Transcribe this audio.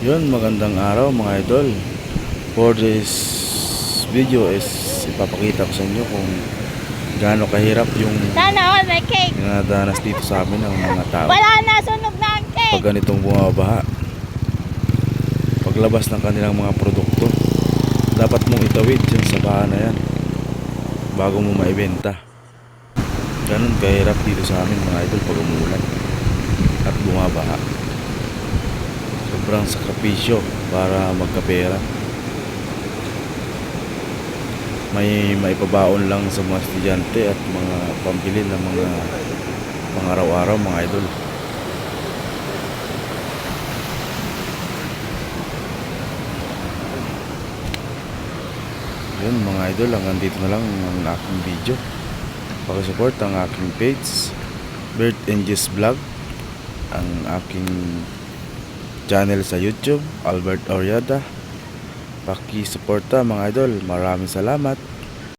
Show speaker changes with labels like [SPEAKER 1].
[SPEAKER 1] Yun, magandang araw mga idol. For this video is ipapakita ko sa inyo kung gaano kahirap yung
[SPEAKER 2] Sana all may cake.
[SPEAKER 1] dinadanas dito sa amin ng mga tao
[SPEAKER 2] Wala na, sunog na ang
[SPEAKER 1] pag
[SPEAKER 2] cake.
[SPEAKER 1] ganitong bumabaha. Paglabas ng kanilang mga produkto, dapat mong itawid yun sa baha na yan bago mo maibenta. Ganun kahirap dito sa amin mga idol pag umulan at bumabaha. Sobrang sakripisyo para magkapera. May maipabaon lang sa mga estudyante at mga pambili ng mga pang-araw-araw mga idol. Yun mga idol, hanggang dito na lang ang aking video. Pakisupport ang aking page Bert and Jess Vlog, ang aking channel sa YouTube Albert Oriada. Pakisuporta mga idol. Maraming salamat.